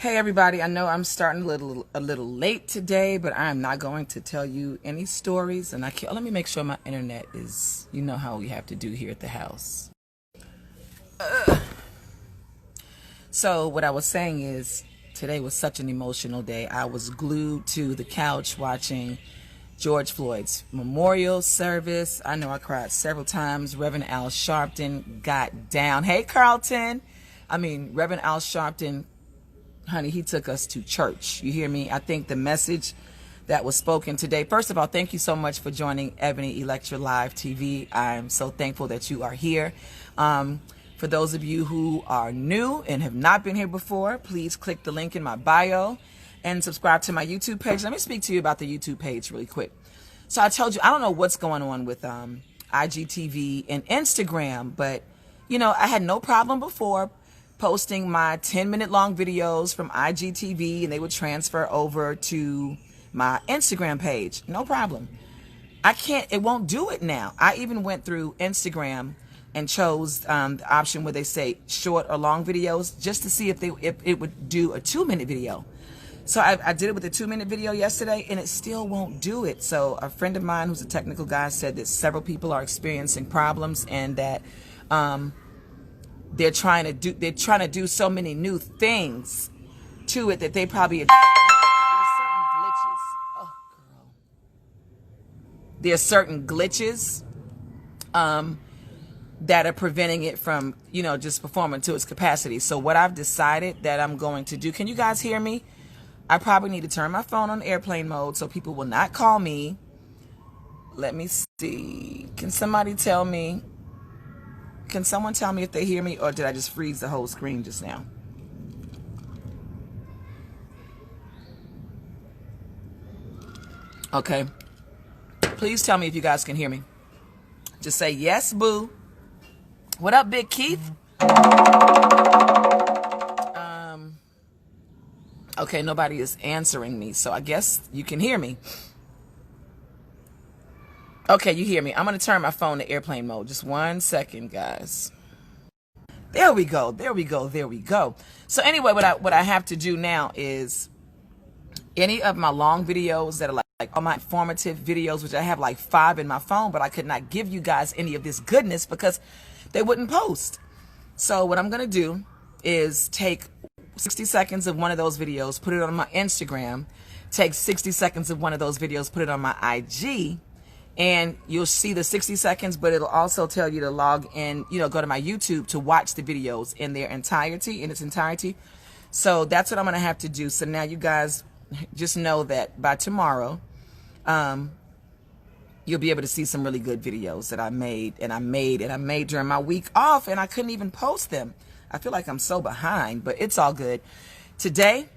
Hey everybody, I know I'm starting a little late today, but I'm not going to tell you any stories, and let me make sure my internet is, you know how we have to do here at the house. So what I was saying is, today was such an emotional day. I was glued to the couch watching George Floyd's memorial service. I know I cried several times. Reverend Al Sharpton got down. Hey Carlton. Reverend Al Sharpton, honey, he took us to church. You hear me? I think the message that was spoken today, first of all, thank you so much for joining Eboni Elektra Live TV. I'm so thankful that you are here. For those of you who are new and have not been here before, please click the link in my bio and subscribe to my YouTube page. Let me speak to you about the YouTube page really quick. So I told you, I don't know what's going on with IGTV and Instagram, but, you know, I had no problem before posting my 10-minute long videos from IGTV, and they would transfer over to my Instagram page. No problem. It won't do it now. I even went through Instagram and chose the option where they say short or long videos just to see if it would do a 2-minute video. So I did it with a 2-minute video yesterday, and it still won't do it. So a friend of mine who's a technical guy said that several people are experiencing problems, and that they're trying to do so many new things to it that they probably there's certain glitches. Oh, girl. There's certain glitches that are preventing it from, you know, just performing to its capacity. So what I've decided that I'm going to do, can you guys hear me? I probably need to turn my phone on airplane mode so people will not call me. Let me see. Can someone tell me if they hear me, or did I just freeze the whole screen just now? Okay. Please tell me if you guys can hear me. Just say yes, boo. What up, Big Keith? Okay, nobody is answering me, so I guess you can hear me. Okay, you hear me. I'm going to turn my phone to airplane mode. Just 1 second, guys. There we go. There we go. There we go. So anyway, what I have to do now is any of my long videos that are like all my informative videos, which I have like 5 in my phone, but I could not give you guys any of this goodness because they wouldn't post. So what I'm going to do is take 60 seconds of one of those videos, put it on my Instagram, take 60 seconds of one of those videos, put it on my IG, and you'll see the 60 seconds, but it'll also tell you to log in, you know, go to my YouTube to watch the videos in its entirety. So that's what I'm going to have to do. So now you guys just know that by tomorrow, you'll be able to see some really good videos that I made during my week off, and I couldn't even post them. I feel like I'm so behind, but it's all good. Today,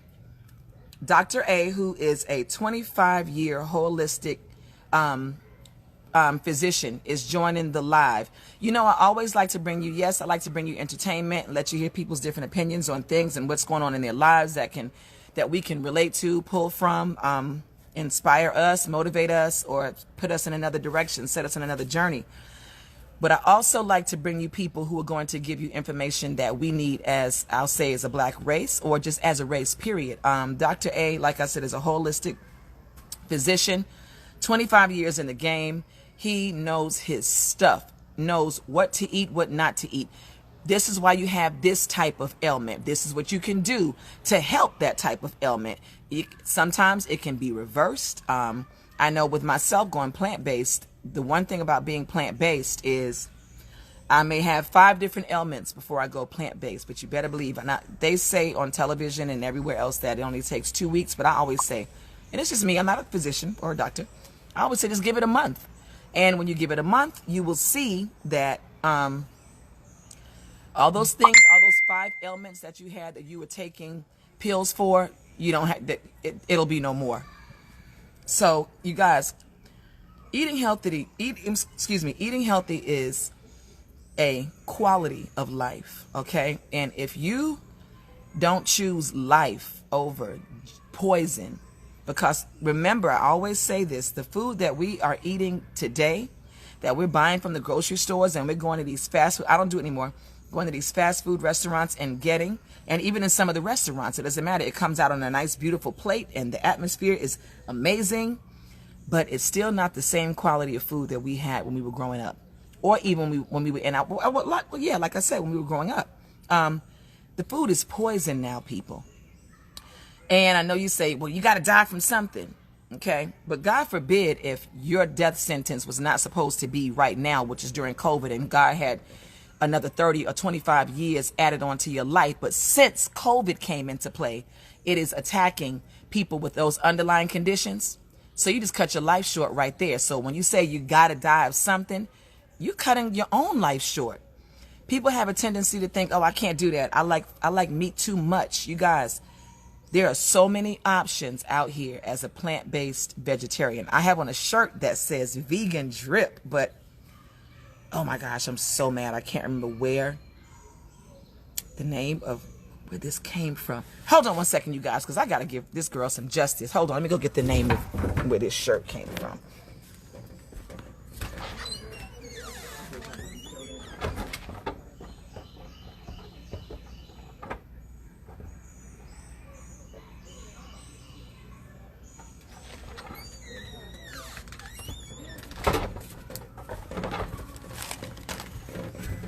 Dr. A, who is a 25-year holistic physician, is joining the live. You know, I always like to bring you, I like to bring you entertainment and let you hear people's different opinions on things and what's going on in their lives that we can relate to, pull from, inspire us, motivate us, or put us in another direction, set us on another journey. But I also like to bring you people who are going to give you information that we need as, I'll say, as a black race, or just as a race, period. Dr. A, like I said, is a holistic physician, 25 years in the game. He knows his stuff, knows what to eat, what not to eat. This is why you have this type of ailment. This is what you can do to help that type of ailment. Sometimes it can be reversed. I know with myself going plant-based, the one thing about being plant-based is I may have 5 different ailments before I go plant-based, but you better believe, they say on television and everywhere else that it only takes 2 weeks, but I always say, and it's just me, I'm not a physician or a doctor, I always say just give it a month. And when you give it a month, you will see that all those things, all those 5 ailments that you had that you were taking pills for, you don't have that, it'll be no more. So you guys, eating healthy is a quality of life, okay? And if you don't choose life over poison, because remember, I always say this, the food that we are eating today, that we're buying from the grocery stores and we're going to these fast food, I don't do it anymore. going to these fast food restaurants and getting, and even in some of the restaurants, it doesn't matter. It comes out on a nice, beautiful plate and the atmosphere is amazing, but it's still not the same quality of food that we had when we were growing up, or even when we were in our, yeah, like I said, when we were growing up. The food is poison now, people. And I know you say, well, you got to die from something. Okay. But God forbid if your death sentence was not supposed to be right now, which is during COVID, and God had another 30 or 25 years added on to your life. But since COVID came into play, it is attacking people with those underlying conditions. So you just cut your life short right there. So when you say you got to die of something, you're cutting your own life short. People have a tendency to think, oh, I can't do that. I like meat too much. You guys, there are so many options out here as a plant-based vegetarian. I have on a shirt that says vegan drip, but oh my gosh, I'm so mad. I can't remember where the name of where this came from. Hold on one second, you guys, because I got to give this girl some justice. Hold on, let me go get the name of where this shirt came from.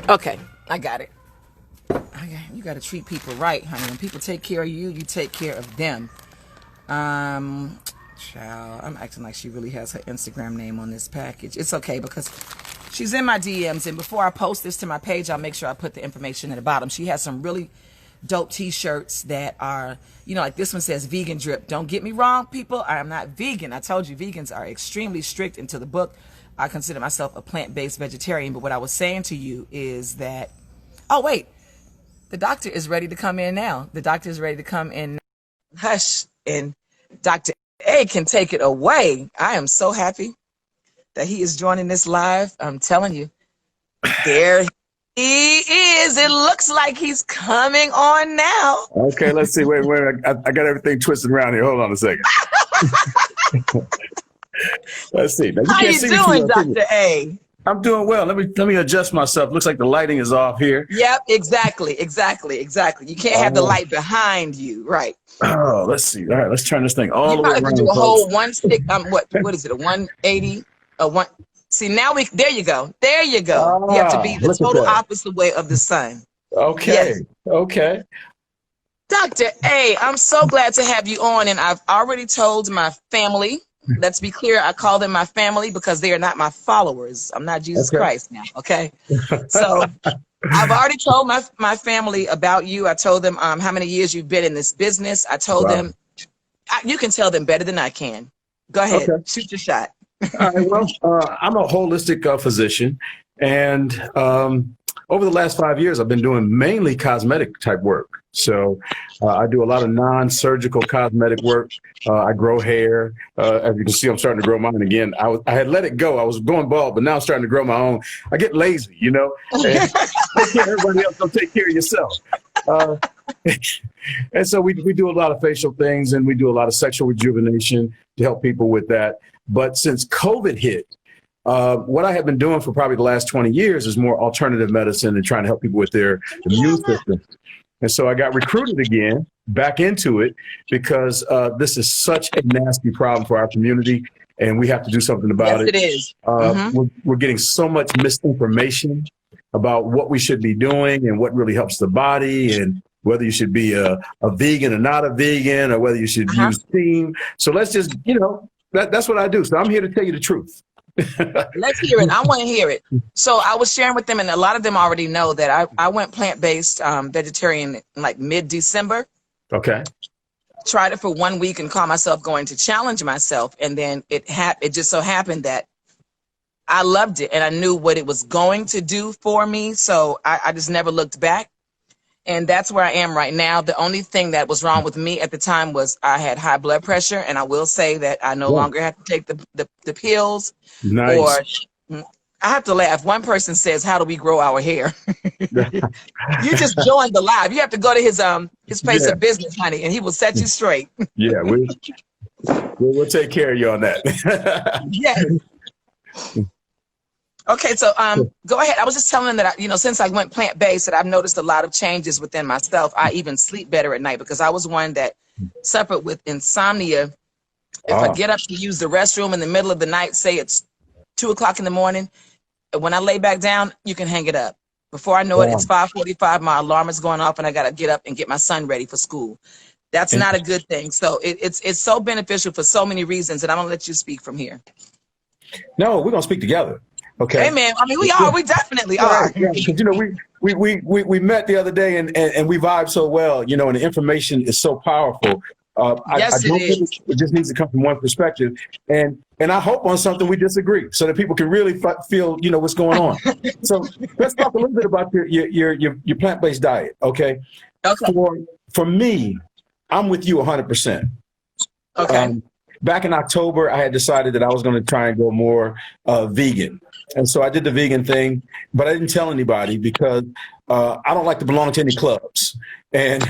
Okay, I got it. You got to treat people right, honey. When people take care of you, you take care of them. Child, I'm acting like she really has her Instagram name on this package. It's okay because she's in my DMs, and before I post this to my page, I'll make sure I put the information at the bottom. She has some really dope t-shirts that are, you know, like this one says vegan drip. Don't get me wrong, people. I am not vegan. I told you vegans are extremely strict into the book. I consider myself a plant-based vegetarian, but what I was saying to you is that, oh wait, the doctor is ready to come in now. The doctor is ready to come in. Hush, and Dr. A can take it away. I am so happy that he is joining this live. I'm telling you, there he is. It looks like he's coming on now. Okay, let's see. Wait. I got everything twisted around here. Hold on a second. Let's see. Now, how you doing, Dr. A? I'm doing well. Let me adjust myself. Looks like the lighting is off here. Yep, exactly. You can't have the light behind you, right? Oh, let's see. All right, let's turn this thing all the way around. You probably do a whole one stick. What is it? A 180? A one? See, now there you go. There you go. You have to be the total opposite way of the sun. Okay. Yes. Okay. Dr. A, I'm so glad to have you on, and I've already told my family. Let's be clear, I call them my family because they are not my followers. I'm not Jesus Christ now, okay? So I've already told my family about you. I told them how many years you've been in this business. I told them, you can tell them better than I can. Go ahead, shoot your shot. All right, well, I'm a holistic physician, and over the last 5 years, I've been doing mainly cosmetic type work. So I do a lot of non-surgical cosmetic work. I grow hair. As you can see, I'm starting to grow mine again. I had let it go. I was going bald, but now I'm starting to grow my own. I get lazy, you know. And take care of everybody else. Don't take care of yourself. And so we do a lot of facial things, and we do a lot of sexual rejuvenation to help people with that. But since COVID hit, what I have been doing for probably the last 20 years is more alternative medicine and trying to help people with their immune system. And so I got recruited again back into it because this is such a nasty problem for our community, and we have to do something about it. Yes, it is. We're getting so much misinformation about what we should be doing and what really helps the body, and whether you should be a vegan or not a vegan, or whether you should use steam. So let's just, that's what I do. So I'm here to tell you the truth. Let's hear it. I want to hear it. So I was sharing with them, and a lot of them already know that I went plant-based vegetarian like mid-December. Okay. Tried it for 1 week and called myself going to challenge myself. And then it just so happened that I loved it, and I knew what it was going to do for me. So I just never looked back. And that's where I am right now. The only thing that was wrong with me at the time was I had high blood pressure, and I will say that I no longer have to take the pills. Nice. Or I have to laugh. One person says, "How do we grow our hair?" You just joined the live. You have to go to his place of business, honey, and he will set you straight. Yeah, we'll take care of you on that. Yes. Okay, so go ahead. I was just telling them that since I went plant-based, that I've noticed a lot of changes within myself. I even sleep better at night because I was one that suffered with insomnia. If I get up to use the restroom in the middle of the night, say it's 2 o'clock in the morning, when I lay back down, you can hang it up. Before I know it, it's 5:45. My alarm is going off, and I got to get up and get my son ready for school. That's not a good thing. So it's so beneficial for so many reasons, and I'm gonna let you speak from here. No, we're gonna speak together. Okay. Hey man, I mean we definitely are. Yeah, because we met the other day and we vibe so well, and the information is so powerful. Yes, I don't think it just needs to come from one perspective, and I hope on something we disagree, so that people can really feel what's going on. So let's talk a little bit about your plant-based diet, okay? Okay. For me, I'm with you 100%. Okay. Back in October, I had decided that I was going to try and go more vegan, and so I did the vegan thing, but I didn't tell anybody because I don't like to belong to any clubs, and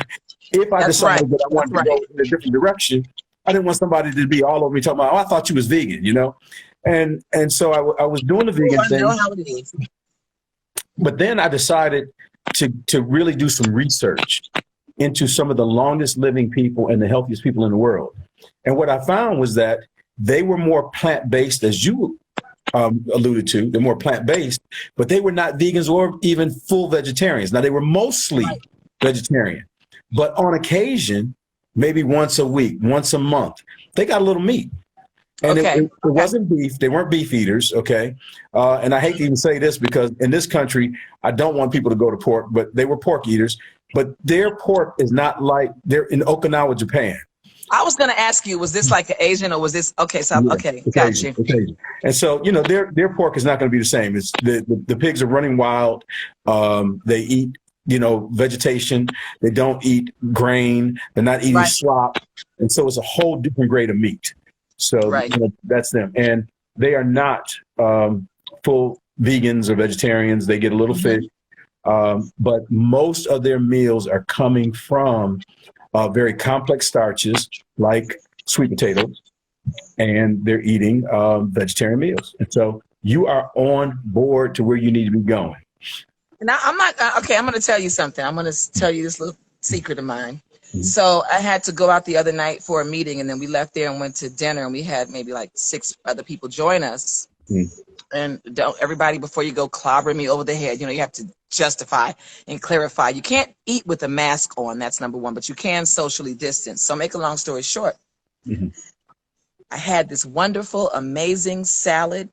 if I decided that I wanted to go in a different direction, I didn't want somebody to be all over me talking about, I thought you was vegan, and so I was doing the vegan thing. I know how it is. But then I decided to really do some research into some of the longest living people and the healthiest people in the world. And what I found was that they were more plant-based, as you alluded to. They're more plant-based, but they were not vegans or even full vegetarians. Now, they were mostly vegetarian, but on occasion, maybe once a week, once a month, they got a little meat. And it wasn't beef. They weren't beef eaters, okay? And I hate to even say this because in this country, I don't want people to go to pork, but they were pork eaters. But their pork is not like they're in Okinawa, Japan. I was going to ask you, was this like an Asian or was this okay? So okay, got you. Okay. And so their pork is not going to be the same. It's the pigs are running wild. They eat vegetation. They don't eat grain. They're not eating slop, and so it's a whole different grade of meat. So that's them, and they are not full vegans or vegetarians. They get a little fish, but most of their meals are coming from very complex starches like sweet potatoes, and they're eating vegetarian meals. And so you are on board to where you need to be going. Now, I'm not okay. I'm going to tell you something. I'm going to tell you this little secret of mine. So I had to go out the other night for a meeting, and then we left there and went to dinner, and we had maybe like 6 other people join us. And everybody, before you go clobbering me over the head, you have to justify and clarify. You can't eat with a mask on. That's number one, but you can socially distance. So make a long story short, I had this wonderful, amazing salad.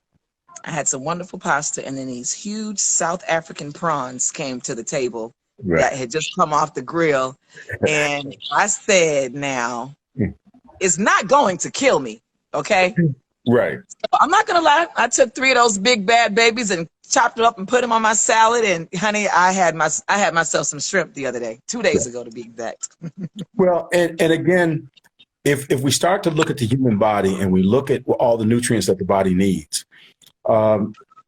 I had some wonderful pasta, and then these huge South African prawns came to the table that had just come off the grill. And I said, now, it's not going to kill me, okay? Right. So I'm not going to lie. I took 3 of those big bad babies and chopped it up and put them on my salad. And, honey, I had myself some shrimp the other day, 2 days ago to be exact. Well, and again, if we start to look at the human body and we look at all the nutrients that the body needs,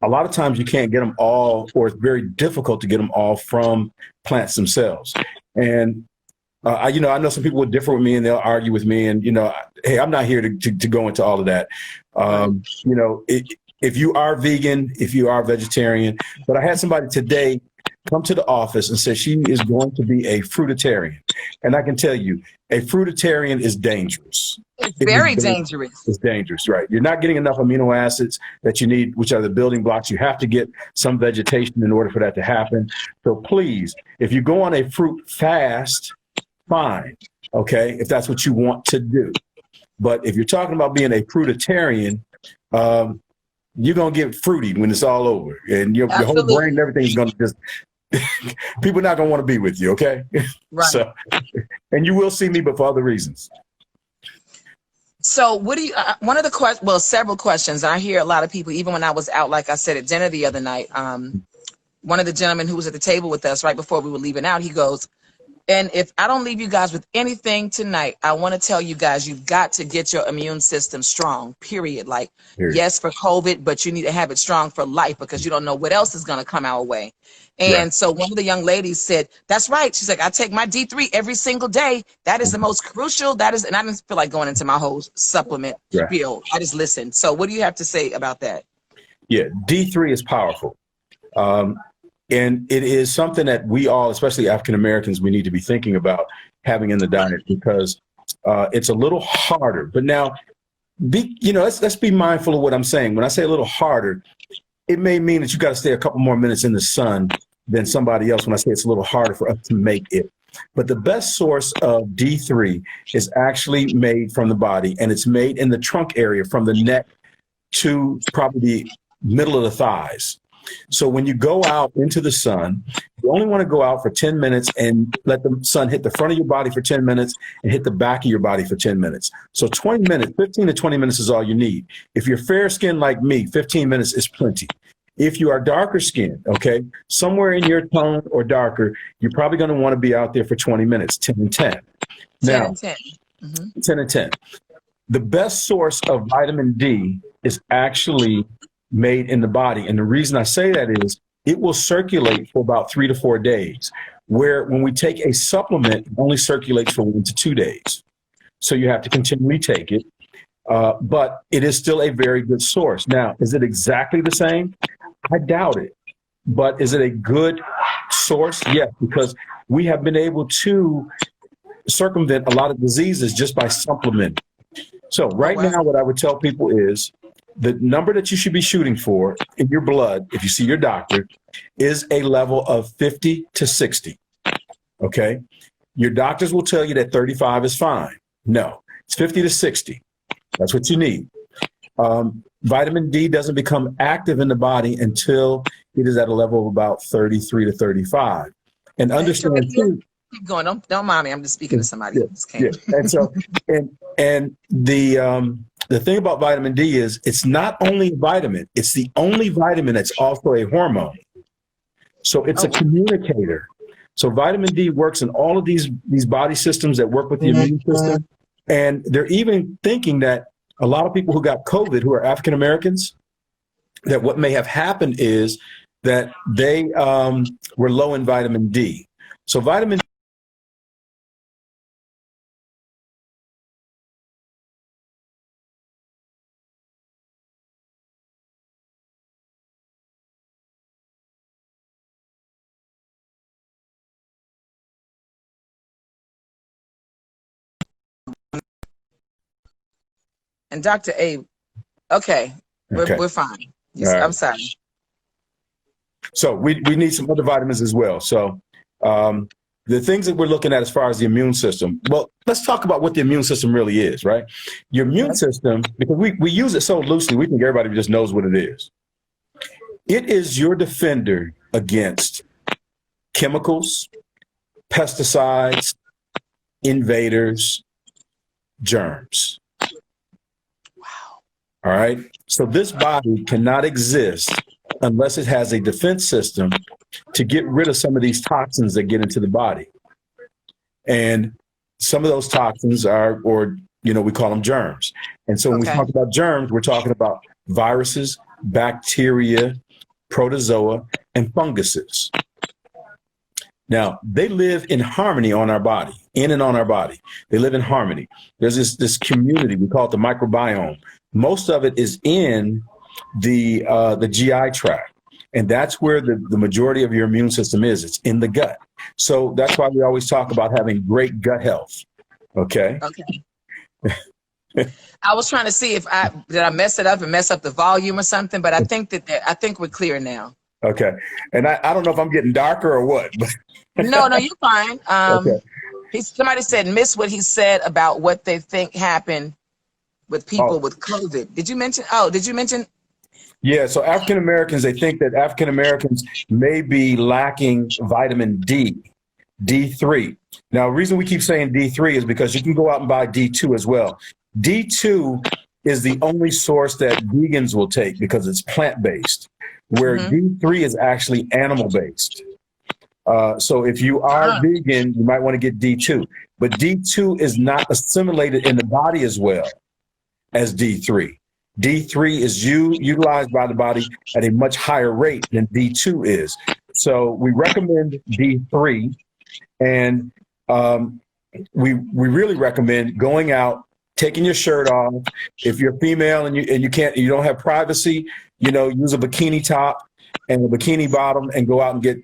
a lot of times you can't get them all, or it's very difficult to get them all from plants themselves. And I know some people would differ with me and they'll argue with me, and hey, I'm not here to go into all of that. If you are vegan, if you are vegetarian, but I had somebody today come to the office and say she is going to be a fruitarian, and I can tell you, a fruitarian is dangerous. It's very dangerous. It's dangerous, right? You're not getting enough amino acids that you need, which are the building blocks. You have to get some vegetation in order for that to happen. So please, if you go on a fruit fast, fine, okay, if that's what you want to do. But if you're talking about being a fruitarian, you're going to get fruity when it's all over. And your whole brain and everything is going to just, people are not going to want to be with you, okay? Right. So, and you will see me, but for other reasons. So what do you, one of the several questions, and I hear a lot of people, even when I was out, like I said, at dinner the other night, one of the gentlemen who was at the table with us right before we were leaving out, he goes, and if I don't leave you guys with anything tonight, I want to tell you guys, you've got to get your immune system strong, period. Like, yes, for COVID, but you need to have it strong for life because you don't know what else is going to come our way. And so one of the young ladies said, that's right. She's like, I take my D3 every single day. That is the most crucial. That is, and I didn't feel like going into my whole supplement spiel. I just listened. So what do you have to say about that? Yeah, D3 is powerful. And it is something that we all, especially African Americans, we need to be thinking about having in the diet, because it's a little harder. But now, let's be mindful of what I'm saying. When I say a little harder, it may mean that you got to stay a couple more minutes in the sun than somebody else. When I say it's a little harder for us to make it. But the best source of D3 is actually made from the body, and it's made in the trunk area from the neck to probably the middle of the thighs. So when you go out into the sun, you only want to go out for 10 minutes and let the sun hit the front of your body for 10 minutes and hit the back of your body for 10 minutes. So 20 minutes, 15 to 20 minutes is all you need. If you're fair skinned like me, 15 minutes is plenty. If you are darker skinned, okay, somewhere in your tone or darker, you're probably going to want to be out there for 20 minutes, 10 and 10. Now, 10 and 10. Mm-hmm. 10 and 10. The best source of vitamin D is actually made in the body. And the reason I say that is it will circulate for about 3 to 4 days, where when we take a supplement, it only circulates for 1 to 2 days. So you have to continually take it. But it is still a very good source. Now, is it exactly the same? I doubt it. But is it a good source? Yes, because we have been able to circumvent a lot of diseases just by supplementing. So right now, what I would tell people is the number that you should be shooting for in your blood, if you see your doctor, is a level of 50 to 60. Okay? Your doctors will tell you that 35 is fine. No, it's 50 to 60. That's what you need. Vitamin D doesn't become active in the body until it is at a level of about 33 to 35. And understand too. Keep going. Don't mind me. I'm just speaking to somebody else. Yeah. And so, and the thing about vitamin D is it's not only a vitamin, it's the only vitamin that's also a hormone. So it's a communicator. So vitamin D works in all of these body systems that work with the immune system. And they're even thinking that a lot of people who got COVID, who are African Americans, that what may have happened is that they were low in vitamin D. So vitamin And Dr. Abe, okay, we're fine. Right. I'm sorry. So we need some other vitamins as well. So the things that we're looking at as far as the immune system, well, let's talk about what the immune system really is, right? Your immune system, because we use it so loosely, we think everybody just knows what it is. It is your defender against chemicals, pesticides, invaders, germs. All right. So this body cannot exist unless it has a defense system to get rid of some of these toxins that get into the body. And some of those toxins are, we call them germs. And so when we talk about germs, we're talking about viruses, bacteria, protozoa, and funguses. Now, they live in harmony on our body, in and on our body. They live in harmony. There's this community, we call it the microbiome. Most of it is in the GI tract, and that's where the majority of your immune system is. It's in the gut. So that's why we always talk about having great gut health. Okay. I was trying to see if I mess it up and mess up the volume or something, but I think we're clear now. Okay. And I don't know if I'm getting darker or what. But No, you're fine. Somebody said miss what he said about what they think happened with people with COVID. Did you mention? Yeah, so African Americans, they think that African Americans may be lacking vitamin D, D3. Now, the reason we keep saying D3 is because you can go out and buy D2 as well. D2 is the only source that vegans will take because it's plant-based, where D3 is actually animal-based. So if you are vegan, you might want to get D2. But D2 is not assimilated in the body as well as D3. D3 is utilized by the body at a much higher rate than D2 is. So we recommend D3, and we really recommend going out, taking your shirt off. If you're female and you don't have privacy, use a bikini top and a bikini bottom and go out and get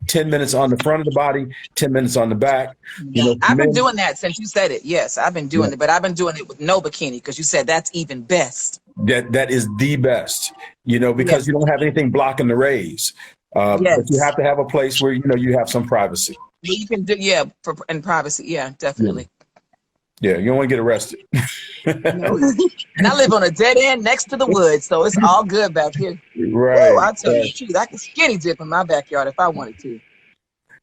10 minutes on the front of the body, 10 minutes on the back. I've been doing that since you said it. Yes, I've been doing it, but I've been doing it with no bikini because you said that's even best. That is the best, because you don't have anything blocking the rays. But you have to have a place where, you have some privacy. You can do, in privacy. Yeah, definitely. Yeah, you don't want to get arrested. And I live on a dead end next to the woods, so it's all good back here. Right. Ooh, I'll tell you the truth. I can skinny dip in my backyard if I wanted to.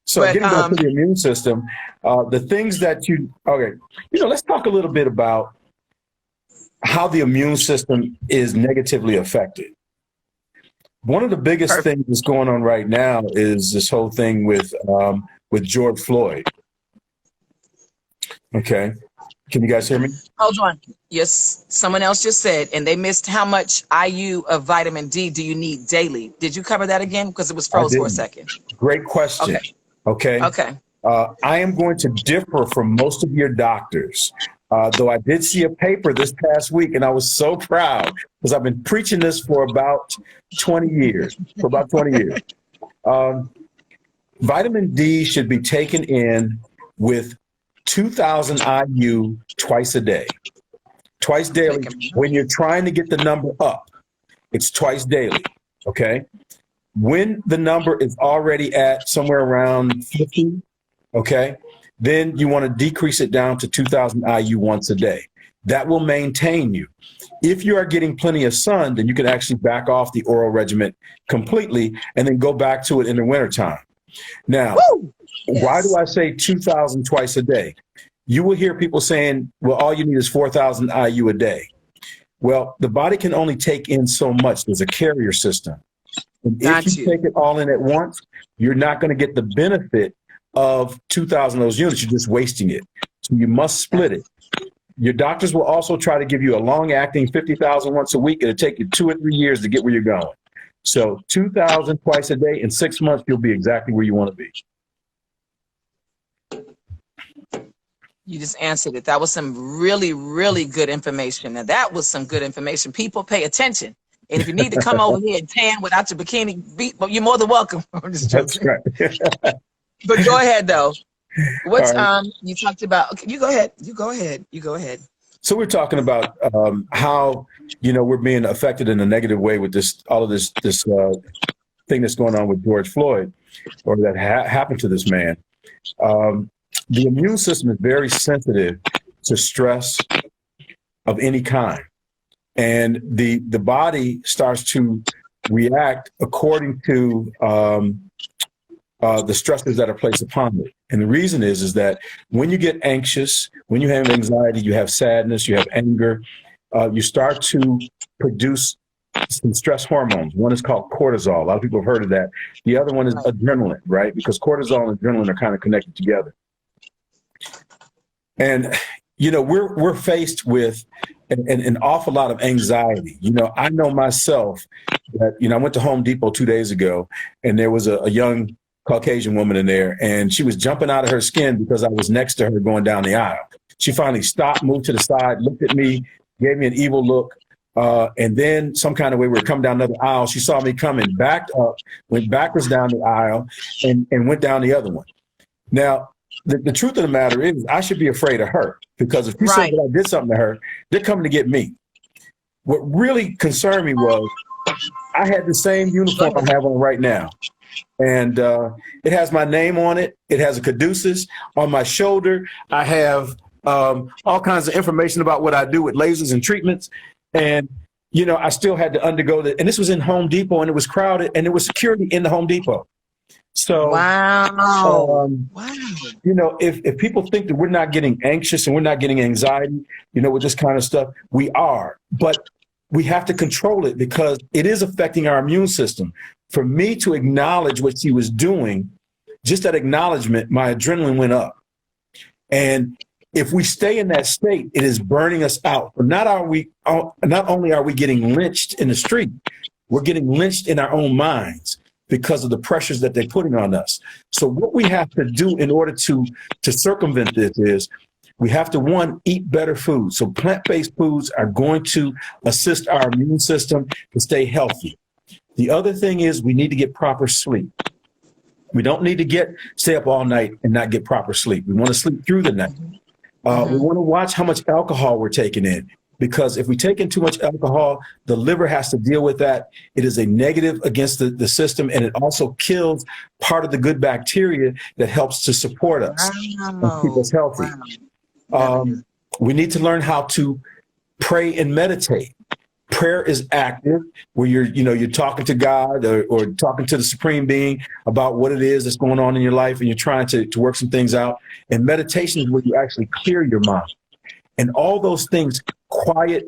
So getting back to the immune system, the things that let's talk a little bit about how the immune system is negatively affected. One of the biggest things that's going on right now is this whole thing with George Floyd. Okay. Can you guys hear me? Hold on. Yes, someone else just said, and they missed how much IU of vitamin D do you need daily? Did you cover that again? Because it was froze for a second. Great question. Okay. I am going to differ from most of your doctors, though I did see a paper this past week, and I was so proud because I've been preaching this for about 20 years. Vitamin D should be taken in with 2,000 IU twice a day, twice daily. When you're trying to get the number up, it's twice daily. Okay. When the number is already at somewhere around 50, okay, then you want to decrease it down to 2,000 IU once a day. That will maintain you. If you are getting plenty of sun, then you can actually back off the oral regimen completely and then go back to it in the wintertime. Now, why do I say 2,000 twice a day? You will hear people saying, well, all you need is 4,000 IU a day. Well, the body can only take in so much. There's a carrier system. And if you take it all in at once, you're not going to get the benefit of 2,000 of those units. You're just wasting it. So you must split it. Your doctors will also try to give you a long-acting 50,000 once a week. It'll take you 2 or 3 years to get where you're going. So 2,000 twice a day, in 6 months, you'll be exactly where you want to be. You just answered it. That was some really, really good information. Now, that was some good information. People pay attention. And if you need to come over here and tan without your bikini, you're more than welcome. I'm just joking. That's right. But go ahead, though. What's you talked about? Okay, you go ahead. You go ahead. So we're talking about how we're being affected in a negative way with all of this thing that's going on with George Floyd, or that happened to this man. The immune system is very sensitive to stress of any kind, and the body starts to react according to the stresses that are placed upon it. And the reason is that when you get anxious, when you have anxiety, you have sadness, you have anger, you start to produce some stress hormones. One is called cortisol. A lot of people have heard of that. The other one is adrenaline, right? Because cortisol and adrenaline are kind of connected together. And, we're faced with an awful lot of anxiety. I know myself that, I went to Home Depot 2 days ago, and there was a young Caucasian woman in there, and she was jumping out of her skin because I was next to her going down the aisle. She finally stopped, moved to the side, looked at me, gave me an evil look, and then some kind of way we were coming down another aisle. She saw me coming, backed up, went backwards down the aisle, and went down the other one. Now, the truth of the matter is I should be afraid of her, because if you say that I did something to her, they're coming to get me. What really concerned me was I had the same uniform I have on right now. And it has my name on it. It has a caduceus on my shoulder. I have all kinds of information about what I do with lasers and treatments. And, I still had to undergo that. And this was in Home Depot, and it was crowded, and there was security in the Home Depot. So, if people think that we're not getting anxious and we're not getting anxiety, with this kind of stuff, we are. But we have to control it because it is affecting our immune system. For me to acknowledge what she was doing, just that acknowledgement, my adrenaline went up. And if we stay in that state, it is burning us out. Not only are we getting lynched in the street, we're getting lynched in our own minds because of the pressures that they're putting on us. So what we have to do in order to circumvent this is We have to, one, eat better food. So plant-based foods are going to assist our immune system to stay healthy. The other thing is we need to get proper sleep. We don't need to stay up all night and not get proper sleep. We want to sleep through the night. We want to watch how much alcohol we're taking in, because if we take in too much alcohol, the liver has to deal with that. It is a negative against the system, and it also kills part of the good bacteria that helps to support us and keep us healthy. We need to learn how to pray and meditate. Prayer is active, where you're talking to God or talking to the Supreme Being about what it is that's going on in your life, and you're trying to work some things out. And meditation is where you actually clear your mind. And all those things quiet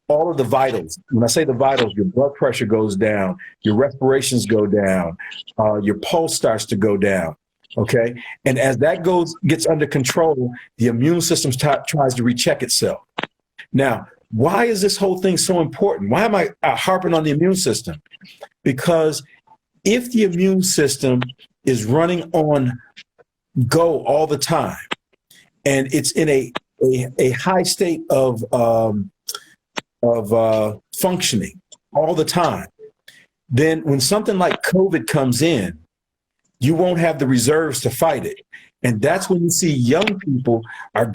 all of the vitals. When I say the vitals, your blood pressure goes down, your respirations go down, your pulse starts to go down. Okay. And as that gets under control, the immune system tries to recheck itself. Now, why is this whole thing so important? Why am I harping on the immune system? Because if the immune system is running on go all the time, and it's in a high state of functioning all the time, then when something like COVID comes in, you won't have the reserves to fight it. And that's when you see young people are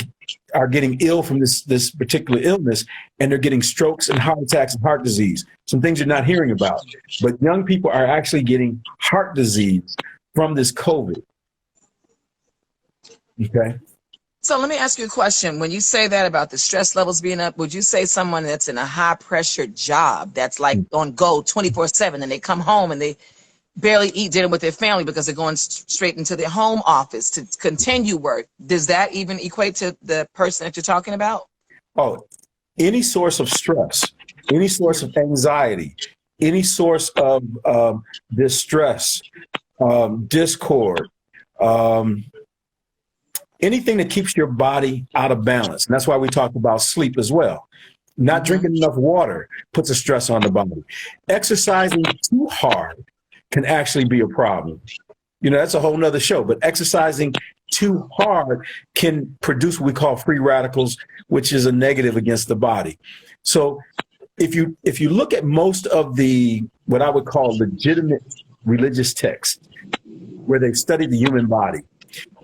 getting ill from this particular illness, and they're getting strokes and heart attacks and heart disease, some things you're not hearing about. But young people are actually getting heart disease from this COVID. Okay. So let me ask you a question. When you say that about the stress levels being up, would you say someone that's in a high pressure job that's like on go 24/7, and they come home and they barely eat dinner with their family because they're going straight into their home office to continue work, does that even equate to the person that you're talking about? Oh, any source of stress, any source of anxiety, any source of distress, discord, anything that keeps your body out of balance. And that's why we talk about sleep as well. Not drinking enough water puts a stress on the body. Exercising too hard can actually be a problem. That's a whole nother show, but exercising too hard can produce what we call free radicals, which is a negative against the body. So if you look at most of the, what I would call legitimate religious texts, where they've studied the human body,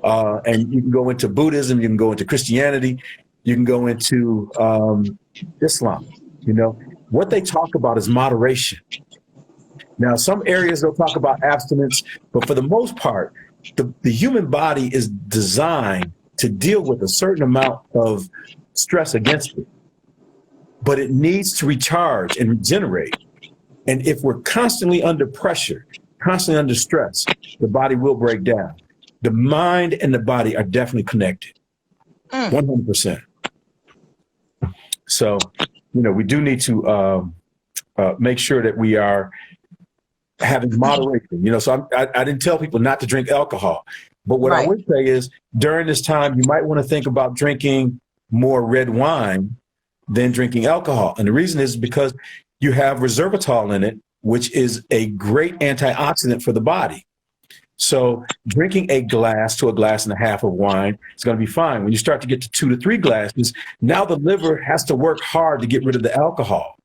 and you can go into Buddhism, you can go into Christianity, you can go into Islam, what they talk about is moderation. Now, some areas they'll talk about abstinence, but for the most part, the human body is designed to deal with a certain amount of stress against it, but it needs to recharge and regenerate. And if we're constantly under pressure, constantly under stress, the body will break down. The mind and the body are definitely connected, 100%. So, we do need to make sure that we are having moderation. So I didn't tell people not to drink alcohol, but what I would say is during this time, you might want to think about drinking more red wine than drinking alcohol. And the reason is because you have resveratrol in it, which is a great antioxidant for the body. So drinking a glass to a glass and a half of wine is going to be fine. When you start to get to 2 to 3 glasses, now the liver has to work hard to get rid of the alcohol.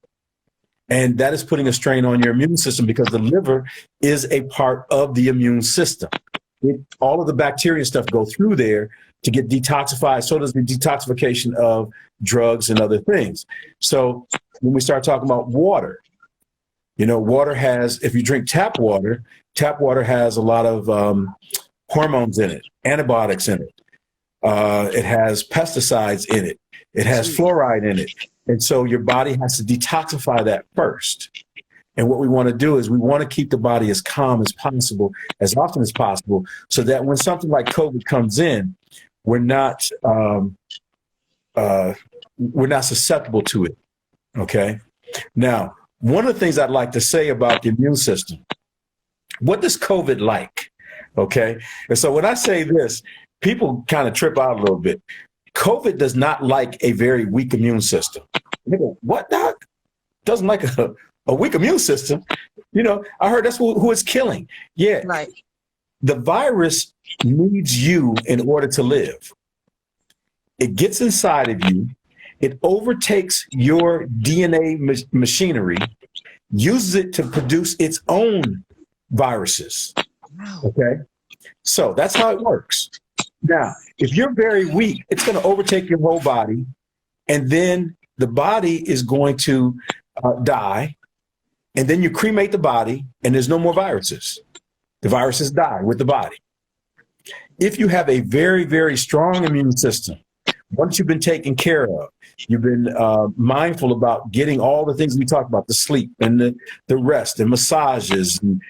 And that is putting a strain on your immune system, because the liver is a part of the immune system. All of the bacteria and stuff go through there to get detoxified. So does the detoxification of drugs and other things. So when we start talking about water, water has, if you drink tap water has a lot of hormones in it, antibiotics in it. It has pesticides in it. It has fluoride in it. And so your body has to detoxify that first. And what we want to do is we want to keep the body as calm as possible, as often as possible, so that when something like COVID comes in, we're not susceptible to it. Okay. Now, one of the things I'd like to say about the immune system, what does COVID like? Okay. And so when I say this, people kind of trip out a little bit. COVID does not like a very weak immune system. They go, what, doc? Doesn't like a weak immune system? I heard that's who it's killing. Yeah. Right. The virus needs you in order to live. It gets inside of you. It overtakes your DNA machinery, uses it to produce its own viruses. Okay. So that's how it works. Now, if you're very weak, it's going to overtake your whole body. And then the body is going to die. And then you cremate the body and there's no more viruses. The viruses die with the body. If you have a very, very strong immune system, once you've been taken care of, you've been mindful about getting all the things we talked about, the sleep and the rest and massages and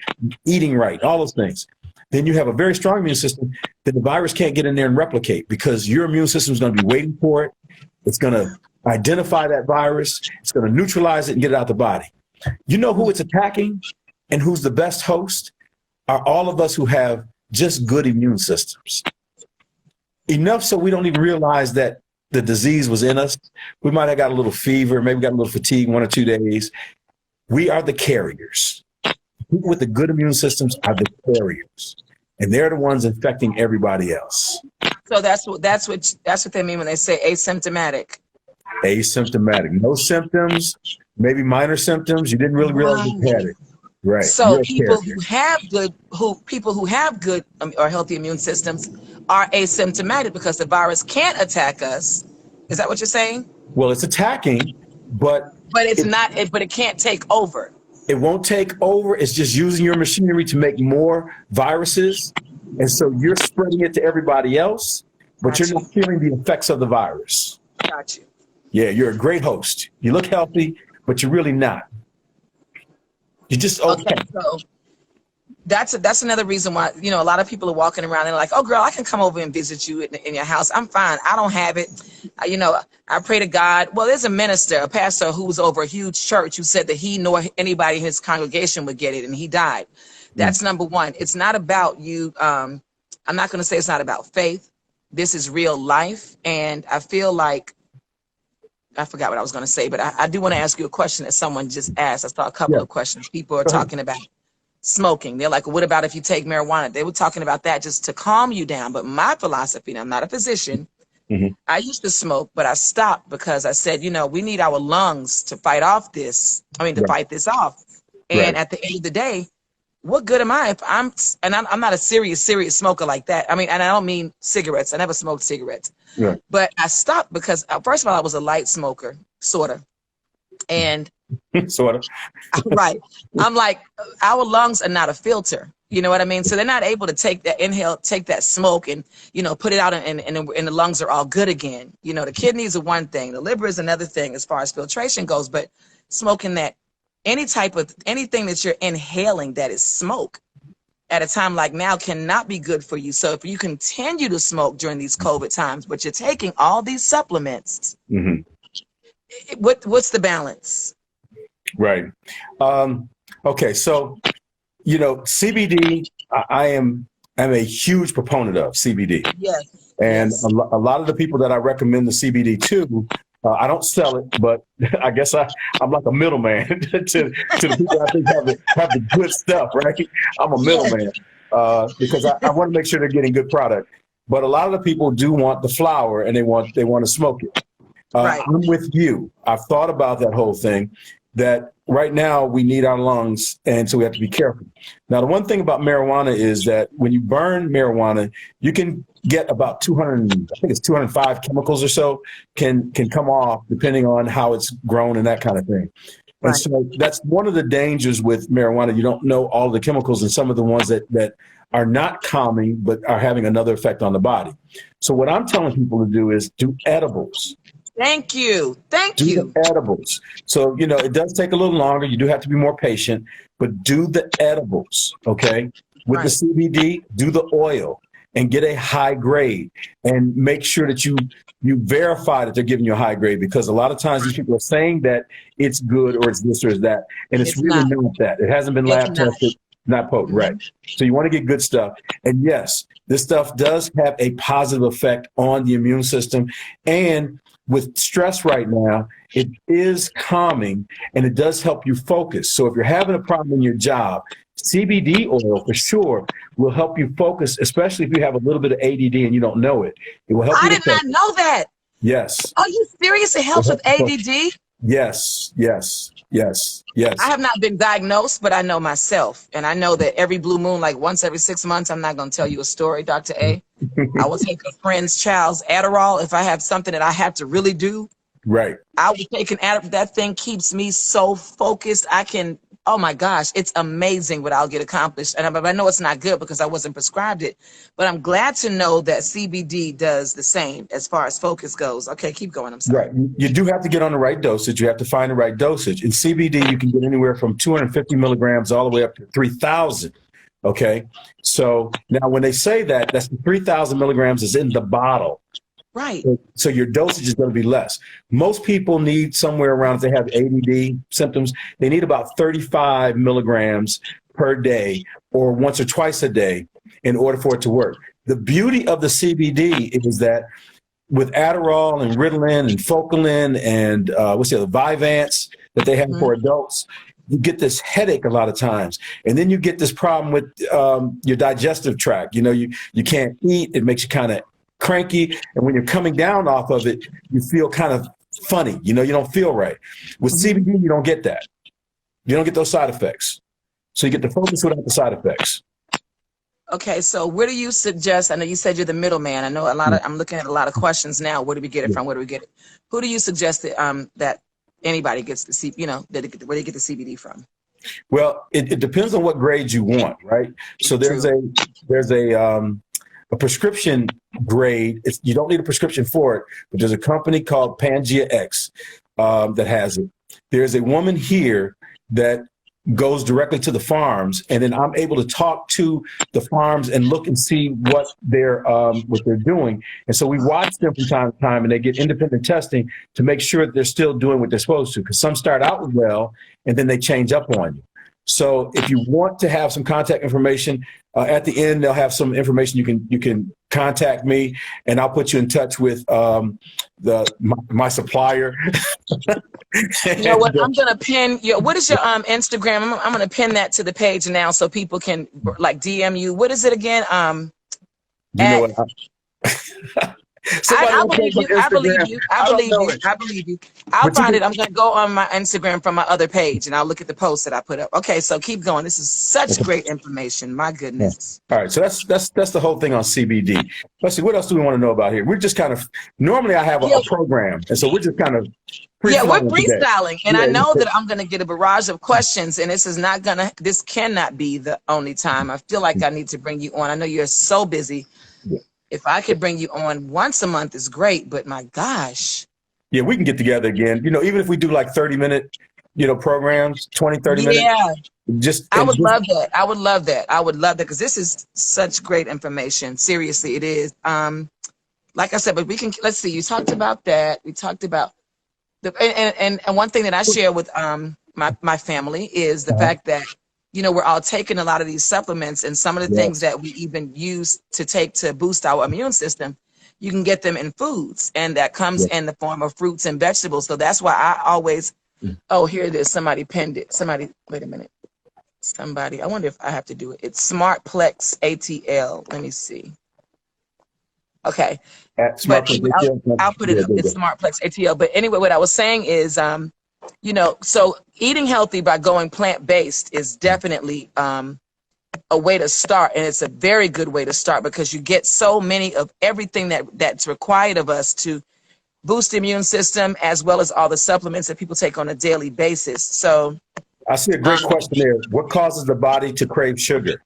eating right, all those things, then you have a very strong immune system that the virus can't get in there and replicate because your immune system is going to be waiting for it. It's going to identify that virus. It's going to neutralize it and get it out the body. You know who it's attacking and who's the best host are all of us who have just good immune systems. Enough so we don't even realize that the disease was in us. We might have got a little fever, maybe got a little fatigue 1 or 2 days. We are the carriers. People with the good immune systems are the carriers, and they're the ones infecting everybody else. So that's what they mean when they say asymptomatic. Asymptomatic, no symptoms, maybe minor symptoms. You didn't really realize you had it. Right. So people who have good or healthy immune systems are asymptomatic because the virus can't attack us. Is that what you're saying? Well, it's attacking, but it can't take over. It won't take over. It's just using your machinery to make more viruses. And so you're spreading it to everybody else, but you're not feeling the effects of the virus. Got you. Yeah, you're a great host. You look healthy, but you're really not. You're just okay. So that's another reason why, a lot of people are walking around and like, oh, girl, I can come over and visit you in your house. I'm fine. I don't have it. I pray to God. Well, there's a pastor who was over a huge church who said that he nor anybody in his congregation would get it, and he died. That's number one. It's not about you. I'm not going to say it's not about faith. This is real life. And I feel like, I forgot what I was going to say, but I do want to ask you a question that someone just asked. I saw a couple of questions. People are talking about smoking. They're like, well, what about if you take marijuana? They were talking about that just to calm you down. But my philosophy, and I'm not a physician, I used to smoke, but I stopped because I said, we need our lungs to fight off this. Fight this off. And at the end of the day, what good am I if I'm not a serious smoker like that. And I don't mean cigarettes. I never smoked cigarettes. Yeah. But I stopped because, first of all, I was a light smoker, sort of. And sort of. Right. I'm like, our lungs are not a filter. You know what I mean? So they're not able to take that smoke and, put it out and the lungs are all good again. The kidneys are one thing. The liver is another thing as far as filtration goes. But smoking anything that you're inhaling that is smoke at a time like now cannot be good for you. So if you continue to smoke during these COVID times, but you're taking all these supplements, what's the balance? Right. Okay. So, CBD, I am a huge proponent of CBD. Yes. And a lot of the people that I recommend the CBD to, I don't sell it, but I guess I'm like a middleman to the people I think have the good stuff, right? I'm a middleman because I want to make sure they're getting good product. But a lot of the people do want the flower and they want to smoke it. Right. I'm with you. I've thought about that whole thing, that right now we need our lungs, and so we have to be careful. Now, the one thing about marijuana is that when you burn marijuana, you can get about 205 chemicals or so can come off depending on how it's grown and that kind of thing. Right. And so that's one of the dangers with marijuana. You don't know all the chemicals and some of the ones that are not calming but are having another effect on the body. So what I'm telling people to do is do edibles. Thank you. Do the edibles. So, it does take a little longer. You do have to be more patient, but do the edibles, okay? With the CBD, do the oil and get a high grade and make sure that you verify that they're giving you a high grade, because a lot of times these people are saying that it's good or it's this or it's that, and it's really not that. It hasn't been lab tested, not potent, right? So you want to get good stuff. And yes, this stuff does have a positive effect on the immune system, and with stress right now, it is calming and it does help you focus. So if you're having a problem in your job, CBD oil for sure will help you focus, especially if you have a little bit of ADD and you don't know it. It will help you. I did not know that. Yes. Are you serious? It helps with ADD? Yes, yes, yes, I yes. have not been diagnosed, but I know myself. And I know that every blue moon, like once every 6 months, I'm not going to tell you a story, Dr. A. I will take a friend's child's Adderall if I have something that I have to really do. Right. I will take an Adderall. That thing keeps me so focused. Oh my gosh, it's amazing what I'll get accomplished. And I know it's not good because I wasn't prescribed it, but I'm glad to know that CBD does the same as far as focus goes. Okay, keep going. I'm sorry. Right. You do have to get on the right dosage. You have to find the right dosage. In CBD, you can get anywhere from 250 milligrams all the way up to 3,000. Okay. So now when they say that, that's 3,000 milligrams is in the bottle. Right. So your dosage is going to be less. Most people need somewhere around, if they have ADD symptoms, they need about 35 milligrams per day or once or twice a day in order for it to work. The beauty of the CBD is that with Adderall and Ritalin and Focalin and what's the other, Vyvanse that they have for adults, you get this headache a lot of times. And then you get this problem with your digestive tract. You know, you can't eat. It makes you kind of cranky. And when you're coming down off of it, you feel kind of funny. You know, you don't feel right. With CBD, you don't get that. You don't get those side effects. So you get the focus without the side effects. Okay, so where do you suggest? I know you said you're the middleman. I know I'm looking at a lot of questions now. Where do we get it from? Where do we get it? Who do you suggest that anybody gets the where they get the CBD from? Well, it depends on what grade you want, right? So there's a prescription grade. You don't need a prescription for it, but there's a company called Pangea X that has it. There's a woman here that goes directly to the farms, and then I'm able to talk to the farms and look and see what they're doing. And so we watch them from time to time, and they get independent testing to make sure that they're still doing what they're supposed to. Because some start out well, and then they change up on you. So if you want to have some contact information, at the end they'll have some information. You can contact me, and I'll put you in touch with my supplier. You know what? I'm gonna pin your. What is your Instagram? I'm gonna pin that to the page now so people can like DM you. What is it again? You know what? I believe you. I believe you. I believe you. I believe you. I'll find it. I'm going to go on my Instagram from my other page, and I'll look at the post that I put up. Okay, so keep going. This is such great information. My goodness. All right, so that's the whole thing on CBD. Let's see, what else do we want to know about here? We're just kind of normally I have a program, and so we're just kind of we're freestyling, and I know that I'm going to get a barrage of questions, and this cannot be the only time. I feel like I need to bring you on. I know you're so busy. Yeah. If I could bring you on once a month is great, but my gosh. Yeah, we can get together again. You know, even if we do like 30-minute, programs, 20, 30 minutes. Yeah. I would love that. I would love that because this is such great information. Seriously, it is. Like I said, but let's see, you talked about that. We talked about and one thing that I share with my family is the fact that we're all taking a lot of these supplements, and some of the things that we even use to take to boost our immune system, you can get them in foods, and that comes in the form of fruits and vegetables. So that's why I always, here it is. Somebody pinned it. Wait a minute. I wonder if I have to do it. It's SmartPlex ATL. Let me see. Okay. I'll put it up. It's SmartPlex ATL. But anyway, what I was saying is, so eating healthy by going plant-based is definitely a way to start. And it's a very good way to start because you get so many of everything that's required of us to boost the immune system, as well as all the supplements that people take on a daily basis. So I see a great question there. What causes the body to crave sugar?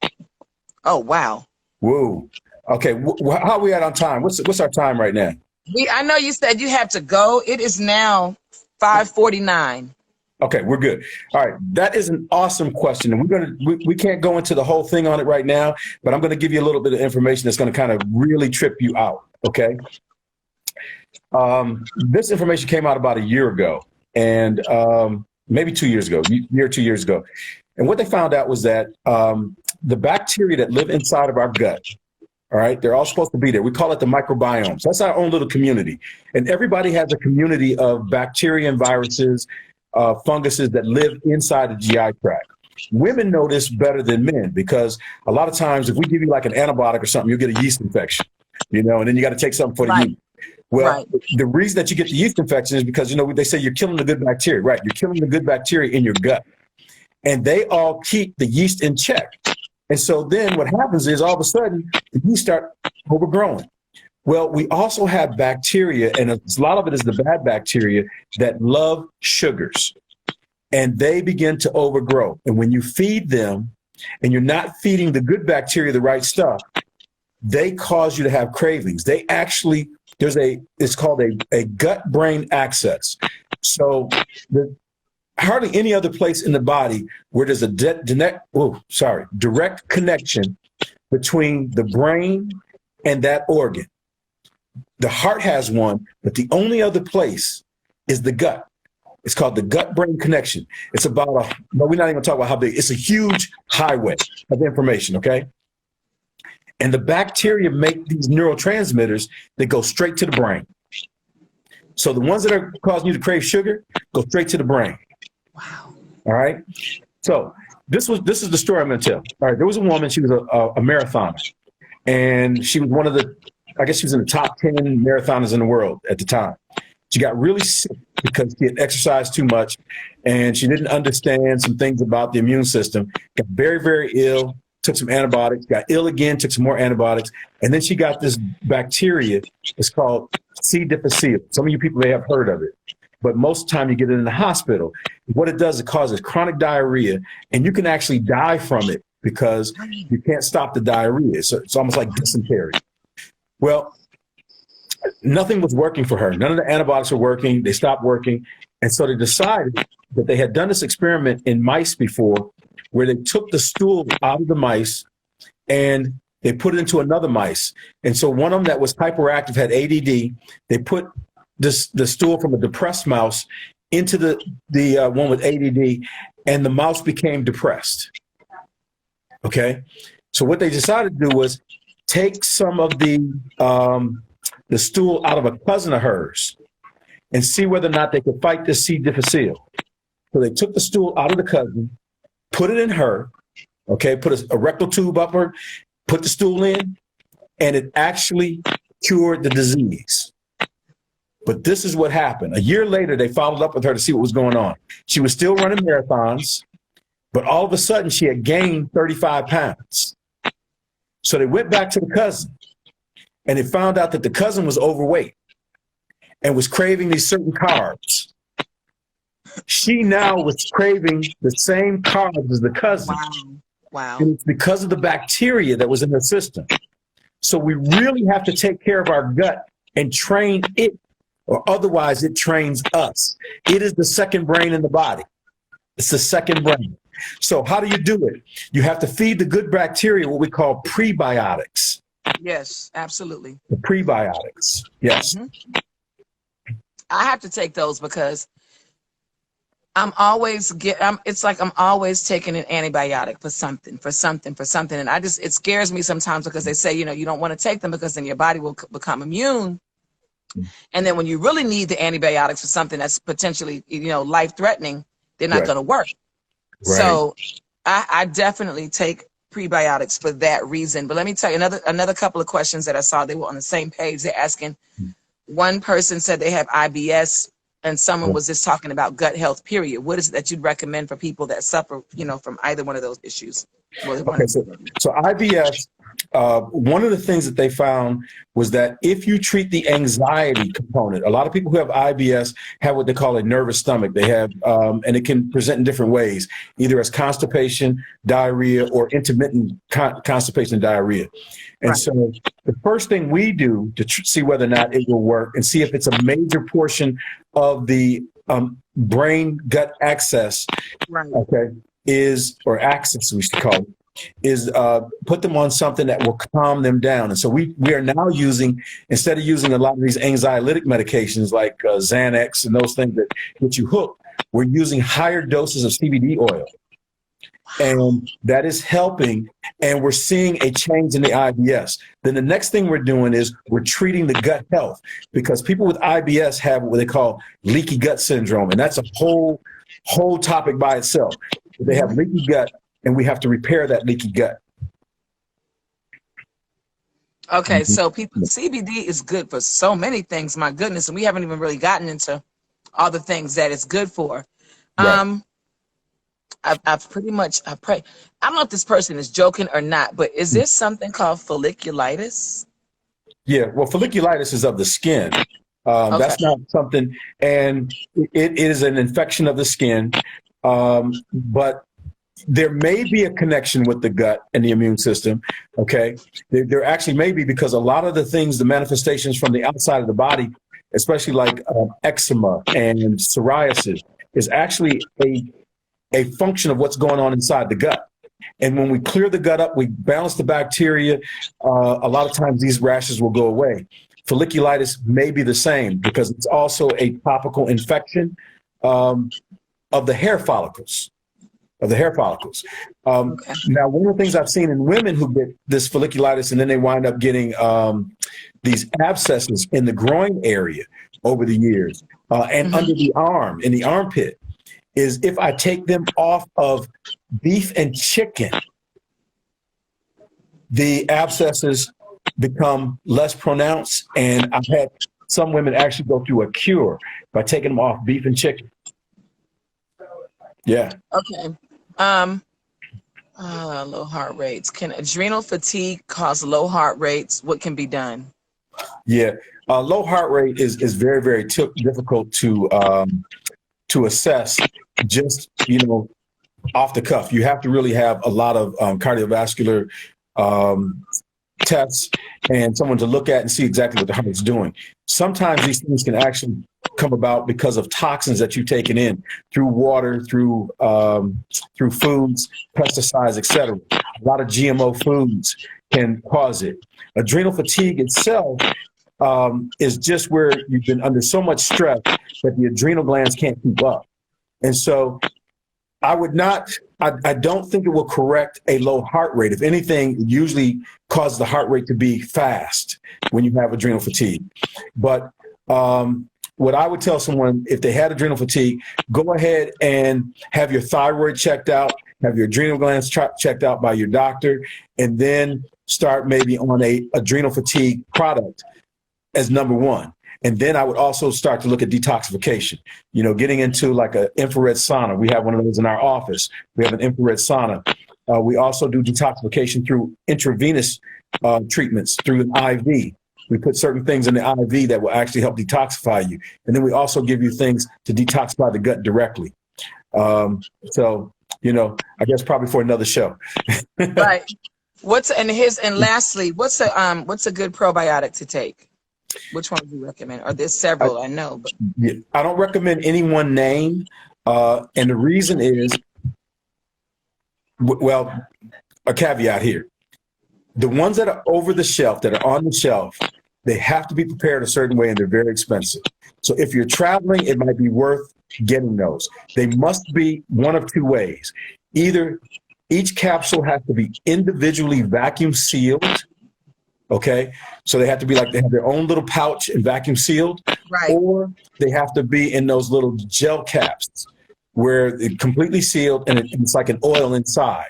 Oh, wow. Woo. Okay. How are we at on time? What's our time right now? I know you said you have to go. It is now 5:49. Okay, we're good. All right, that is an awesome question, and we can't go into the whole thing on it right now, but I'm going to give you a little bit of information that's going to kind of really trip you out. Okay, this information came out about a year ago, and maybe 2 years ago, year or 2 years ago, and what they found out was that the bacteria that live inside of our gut. All right, they're all supposed to be there. We call it the microbiome. So that's our own little community. And everybody has a community of bacteria and viruses, funguses that live inside the GI tract. Women know this better than men because a lot of times if we give you like an antibiotic or something, you'll get a yeast infection, and then you got to take something for the yeast. Well, Right. the reason that you get the yeast infection is because, they say you're killing the good bacteria, right? You're killing the good bacteria in your gut, and they all keep the yeast in check. And so then what happens is all of a sudden the yeast start overgrowing. Well, we also have bacteria, and a lot of it is the bad bacteria that love sugars, and they begin to overgrow. And when you feed them and you're not feeding the good bacteria the right stuff, they cause you to have cravings. They actually, it's called a gut-brain axis. So hardly any other place in the body where there's a direct connection between the brain and that organ. The heart has one, but the only other place is the gut. It's called the gut-brain connection. It's about but we're not even gonna talk about how big. It's a huge highway of information, okay? And the bacteria make these neurotransmitters that go straight to the brain. So the ones that are causing you to crave sugar go straight to the brain. Wow. All right. So this is the story I'm going to tell. All right. There was a woman. She was a marathoner, and she was I guess she was in the top 10 marathoners in the world at the time. She got really sick because she had exercised too much, and she didn't understand some things about the immune system. Got very, very ill. Took some antibiotics. Got ill again. Took some more antibiotics, and then she got this bacteria. It's called C. difficile. Some of you people may have heard of it, but most of the time you get it in the hospital. What it does, it causes chronic diarrhea, and you can actually die from it because you can't stop the diarrhea. So it's almost like dysentery. Well, nothing was working for her. None of the antibiotics were working. They stopped working. And so they decided that they had done this experiment in mice before where they took the stool out of the mice and they put it into another mice. And so one of them that was hyperactive had ADD. They put the stool from a depressed mouse into the one with ADD, and the mouse became depressed. Okay. So what they decided to do was take some of the stool out of a cousin of hers and see whether or not they could fight this C. difficile. So they took the stool out of the cousin, put it in her, okay, put a rectal tube up her, put the stool in, and it actually cured the disease. But this is what happened. A year later, they followed up with her to see what was going on. She was still running marathons, but all of a sudden she had gained 35 pounds. So they went back to the cousin, and they found out that the cousin was overweight and was craving these certain carbs. She now was craving the same carbs as the cousin. Wow. And it's because of the bacteria that was in her system. So we really have to take care of our gut and train it, or otherwise it trains us. It is the second brain in the body. It's the second brain. So how do you do it? You have to feed the good bacteria what we call prebiotics. Yes, absolutely. The prebiotics. Yes. Mm-hmm. I have to take those because I'm always taking an antibiotic for something. And it scares me sometimes because they say, you don't want to take them because then your body will become immune. And then when you really need the antibiotics for something that's potentially, life threatening, they're not going to work. Right. So I definitely take prebiotics for that reason. But let me tell you another couple of questions that I saw. They were on the same page. They're asking, one person said they have IBS, and someone was just talking about gut health, period. What is it that you'd recommend for people that suffer, from either one of those issues? Okay, so IBS, one of the things that they found was that if you treat the anxiety component, a lot of people who have IBS have what they call a nervous stomach. They have, and it can present in different ways, either as constipation, diarrhea, or intermittent constipation and diarrhea. And so the first thing we do to see whether or not it will work and see if it's a major portion of the brain gut axis, okay, or axis we should call it, is put them on something that will calm them down. And so we are now using, instead of using a lot of these anxiolytic medications like Xanax and those things that get you hooked, we're using higher doses of CBD oil. And that is helping, and we're seeing a change in the IBS. Then the next thing we're doing is we're treating the gut health, because people with IBS have what they call leaky gut syndrome, and that's a whole topic by itself. They have leaky gut, and we have to repair that leaky gut. Okay, so people, CBD is good for so many things. My goodness, and we haven't even really gotten into all the things that it's good for. Right. Um, I've pretty much I pray. I don't know if this person is joking or not, but is there something called folliculitis? Yeah. Well, folliculitis is of the skin. Okay. That's not something, and it is an infection of the skin. But there may be a connection with the gut and the immune system. Okay. There actually may be, because a lot of the things, the manifestations from the outside of the body, especially like eczema and psoriasis, is actually a function of what's going on inside the gut. And when we clear the gut up, we balance the bacteria. A lot of times these rashes will go away. Folliculitis may be the same, because it's also a topical infection of the hair follicles. Okay. Now, one of the things I've seen in women who get this folliculitis and then they wind up getting these abscesses in the groin area over the years and under the arm, in the armpit, is if I take them off of beef and chicken, the abscesses become less pronounced. And I've had some women actually go through a cure by taking them off beef and chicken. Yeah. Okay. Low heart rates. Can adrenal fatigue cause low heart rates? What can be done? Yeah. Low heart rate is very, very difficult to assess just, off the cuff. You have to really have a lot of cardiovascular tests and someone to look at and see exactly what the heart's doing. Sometimes these things can actually come about because of toxins that you've taken in through water, through foods, pesticides, etc. A lot of GMO foods can cause it. Adrenal fatigue itself is just where you've been under so much stress that the adrenal glands can't keep up. And so I don't think it will correct a low heart rate. If anything, it usually causes the heart rate to be fast when you have adrenal fatigue. But what I would tell someone, if they had adrenal fatigue, go ahead and have your thyroid checked out, have your adrenal glands checked out by your doctor, and then start maybe on a adrenal fatigue product as number one. And then I would also start to look at detoxification, getting into like an infrared sauna. We have one of those in our office. We have an infrared sauna. We also do detoxification through intravenous treatments through an IV. We put certain things in the IV that will actually help detoxify you. And then we also give you things to detoxify the gut directly. So, I guess probably for another show. Right. Lastly, what's a good probiotic to take? Which one would you recommend? Or there's several, I know. But. Yeah, I don't recommend any one name. And the reason is, well, a caveat here. The ones that are over the shelf, that are on the shelf, they have to be prepared a certain way and they're very expensive. So if you're traveling, it might be worth getting those. They must be one of two ways. Either each capsule has to be individually vacuum sealed. Okay, so they have to be they have their own little pouch and vacuum sealed, right? Or they have to be in those little gel caps where they're completely sealed and it's like an oil inside.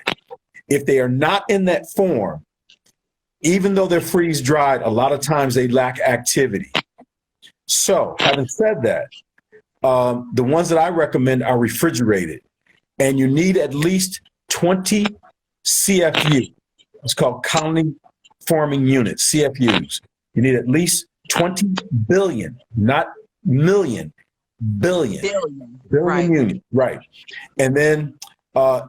If they are not in that form, even though they're freeze dried, a lot of times they lack activity. So having said that, the ones that I recommend are refrigerated, and you need at least 20 CFU. It's called colony forming units, CFUs. You need at least 20 billion, not million, billion right. units, right? And then 99%,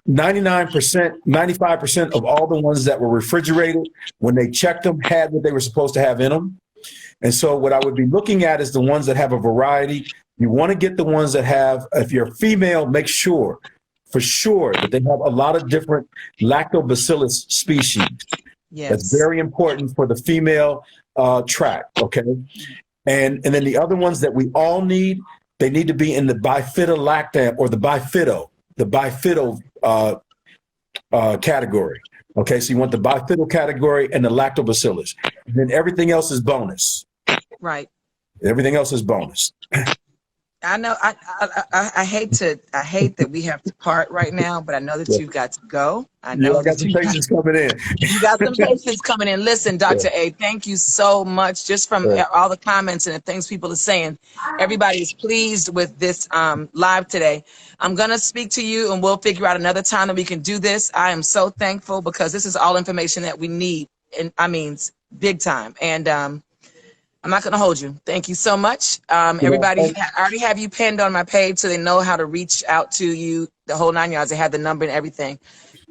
95% of all the ones that were refrigerated, when they checked them, had what they were supposed to have in them. And so what I would be looking at is the ones that have a variety. You want to get the ones that have, if you're a female, make sure, for sure, that they have a lot of different lactobacillus species. Yes. That's very important for the female tract, okay? And then the other ones that we all need, they need to be in the bifidolactam or the bifido category. Okay, so you want the bifido category and the lactobacillus. And then everything else is bonus. Right. Everything else is bonus. I know I hate that we have to part right now, but I know that Yeah, you've got to go. I yeah, know I got that some you got patients coming in. you got some patients coming in. Listen, Yeah, Dr. A, thank you so much. Just from yeah. all the comments and the things people are saying, everybody is pleased with this live today. I'm gonna speak to you, and we'll figure out another time that we can do this. I am so thankful because this is all information that we need, and I mean big time. And I'm not going to hold you. Thank you so much. You know, Everybody, I already have you pinned on my page so they know how to reach out to you, the whole 9 yards. They have the number and everything.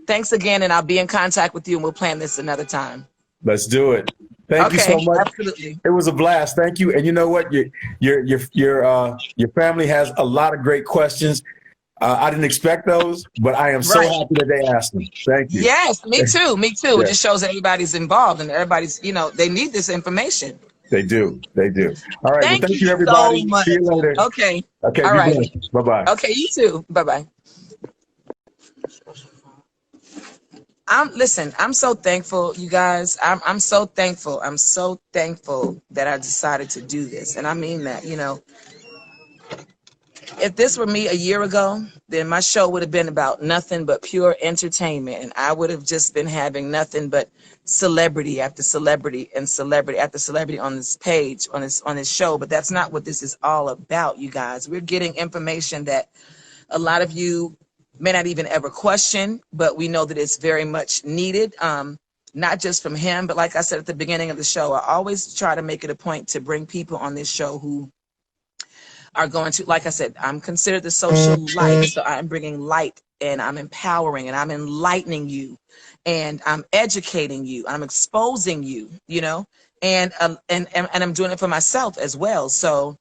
Thanks again, and I'll be in contact with you, and we'll plan this another time. let's do it. Thank you so Okay, much. absolutely. It was a blast. Thank you. And you know what? Your family has a lot of great questions. I didn't expect those, but I am so Right. happy that they asked them. Thank you. Yes, me too. Me too. It Yeah, just shows that everybody's involved and everybody's, they need this information. they do. They do. All right. Well, Thank thank you you, so everybody. See much. you later. Okay. Okay. All Be right. blessed. Bye bye. Okay, you too. Bye-bye. I'm so thankful, you guys. I'm so thankful. I'm so thankful that I decided to do this. And I mean that, if this were me a year ago, then my show would have been about nothing but pure entertainment. And I would have just been having nothing but celebrity after celebrity and celebrity after celebrity on this page, on this show. But that's not what this is all about, you guys. We're getting information that a lot of you may not even ever question, but we know that it's very much needed. Not just from him, but like I said at the beginning of the show, I always try to make it a point to bring people on this show who are going to, like I said, I'm considered the social light. So I'm bringing light, and I'm empowering, and I'm enlightening you, and I'm educating you. I'm exposing you, and I'm doing it for myself as well. So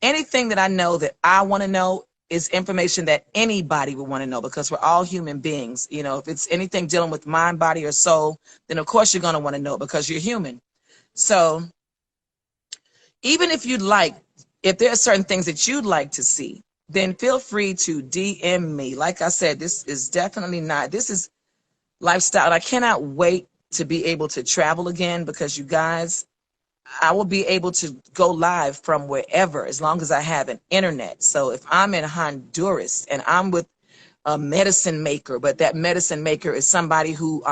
anything that I know that I want to know is information that anybody would want to know, because we're all human beings. If it's anything dealing with mind, body, or soul, then of course you're going to want to know because you're human. So even if there are certain things that you'd like to see, then feel free to DM me. Like I said, this is lifestyle. I cannot wait to be able to travel again, because you guys, I will be able to go live from wherever as long as I have an internet. So if I'm in Honduras and I'm with a medicine maker, but that medicine maker is somebody who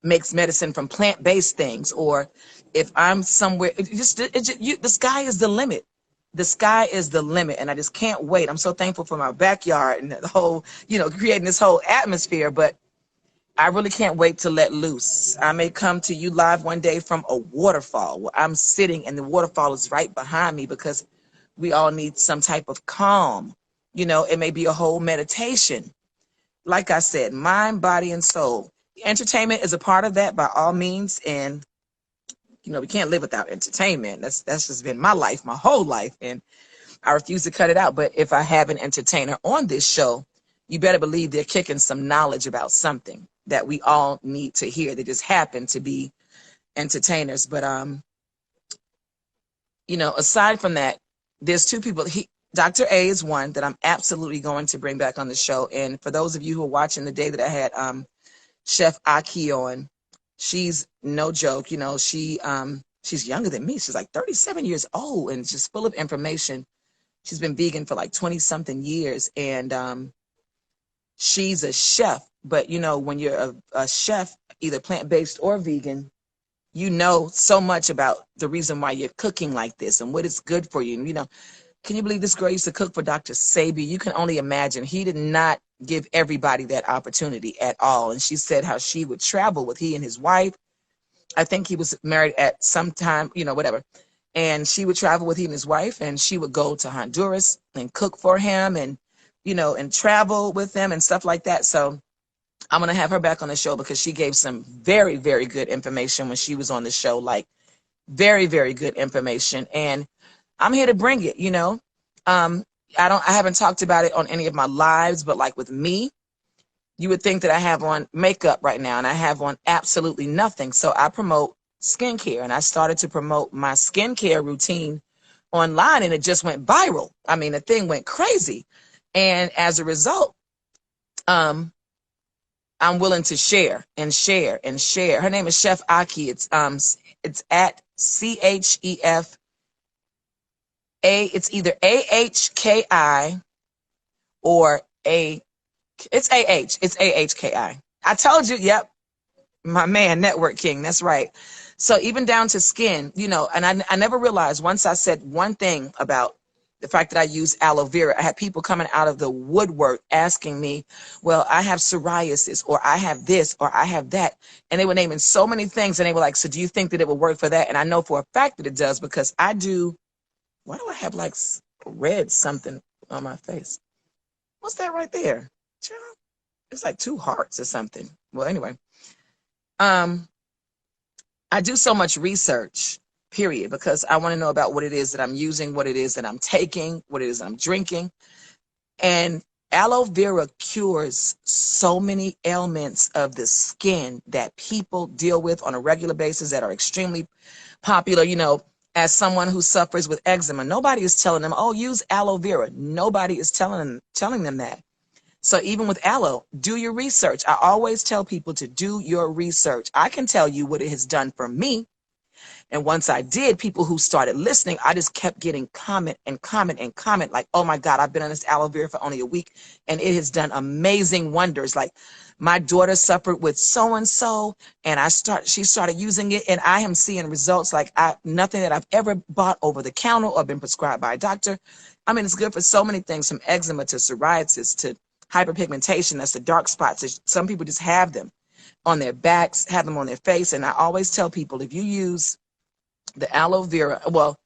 makes medicine from plant-based things, or if I'm somewhere, the sky is the limit. The sky is the limit, and I just can't wait. I'm so thankful for my backyard and the whole, creating this whole atmosphere, but I really can't wait to let loose. I may come to you live one day from a waterfall where I'm sitting and the waterfall is right behind me, because we all need some type of calm. It may be a whole meditation. Like I said, mind, body, and soul. Entertainment is a part of that by all means. And, we can't live without entertainment. That's just been my life, my whole life. And I refuse to cut it out. But if I have an entertainer on this show, you better believe they're kicking some knowledge about something that we all need to hear. They just happen to be entertainers. But aside from that, there's two people. Dr. A is one that I'm absolutely going to bring back on the show. And for those of you who are watching the day that I had Chef Aki on, she's no joke. She's younger than me. She's like 37 years old and just full of information. She's been vegan for like 20 something years. And she's a chef. But, when you're a chef, either plant-based or vegan, you know so much about the reason why you're cooking like this and what is good for you. And, can you believe this girl used to cook for Dr. Sabi? You can only imagine. He did not give everybody that opportunity at all. And she said how she would travel with he and his wife. I think he was married at some time, whatever. And she would travel with he and his wife, and she would go to Honduras and cook for him and, and travel with them and stuff like that. So I'm going to have her back on the show, because she gave some very, very good information when she was on the show, like very, very good information. And I'm here to bring it, I haven't talked about it on any of my lives, but like with me, you would think that I have on makeup right now, and I have on absolutely nothing. So I promote skincare, and I started to promote my skincare routine online, and it just went viral. I mean, the thing went crazy. And as a result, I'm willing to share and share and share. Her name is Chef Aki. It's at CHEF It's either AHKI or it's AH. It's AHKI. I told you, yep. My man, Network King, that's right. So even down to skin, you know, and I never realized once I said one thing about the fact that I use aloe vera, I had people coming out of the woodwork asking me, well, I have psoriasis, or I have this, or I have that. And they were naming so many things, and they were like, so do you think that it will work for that? And I know for a fact that it does, because I do, why do I have like red something on my face? What's that right there? It's like two hearts or something. Well, anyway. I do so much research, period, because I want to know about what it is that I'm using, what it is that I'm taking, what it is that I'm drinking. And aloe vera cures so many ailments of the skin that people deal with on a regular basis that are extremely popular. You know, as someone who suffers with eczema, nobody is telling them, oh, use aloe vera. Nobody is telling them that. So even with aloe, do your research. I always tell people to do your research. I can tell you what it has done for me. And once I did, people who started listening, I just kept getting comment and comment and comment like, oh my God, I've been on this aloe vera for only a week and it has done amazing wonders. Like my daughter suffered with so-and-so and she started using it, and I am seeing results like nothing that I've ever bought over the counter or been prescribed by a doctor. I mean, it's good for so many things, from eczema to psoriasis to hyperpigmentation. That's the dark spots. Some people just have them on their backs, have them on their face. And I always tell people, if you use the aloe vera, well,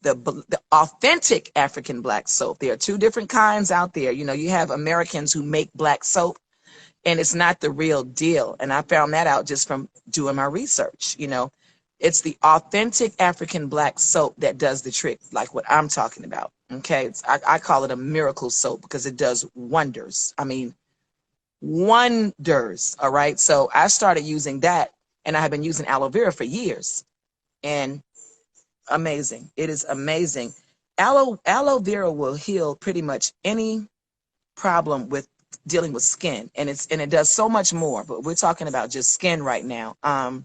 the authentic African black soap, there are two different kinds out there. You know, you have Americans who make black soap, and it's not the real deal. And I found that out just from doing my research. You know, it's the authentic African black soap that does the trick, like what I'm talking about. Okay, I call it a miracle soap because it does wonders. I mean, wonders. All right. So I started using that, and I have been using aloe vera for years, and amazing. It is amazing. Aloe vera will heal pretty much any problem with dealing with skin, and it does so much more. But we're talking about just skin right now. I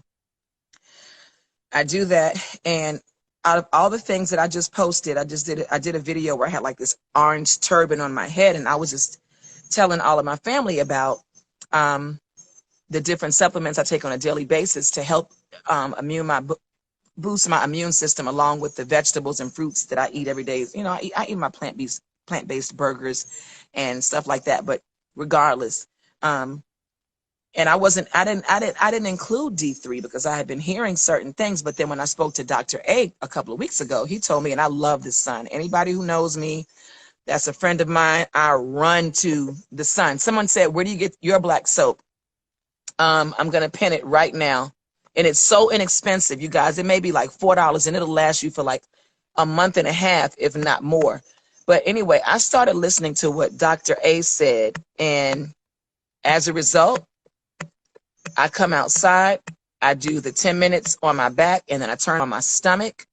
do that, and out of all the things that I just posted, I did a video where I had like this orange turban on my head, and I was just telling all of my family about the different supplements I take on a daily basis to help boost my immune system, along with the vegetables and fruits that I eat every day. You know, I eat my plant-based burgers and stuff like that. But regardless, and I didn't include D3 because I had been hearing certain things. But then when I spoke to Dr. A couple of weeks ago, he told me, and I love the sun. Anybody who knows me, that's a friend of mine, I run to the sun. Someone said, where do you get your black soap? I'm going to pin it right now. And it's so inexpensive, you guys. It may be like $4, and it'll last you for like a month and a half, if not more. But anyway, I started listening to what Dr. A said. And as a result, I come outside, I do the 10 minutes on my back, and then I turn on my stomach.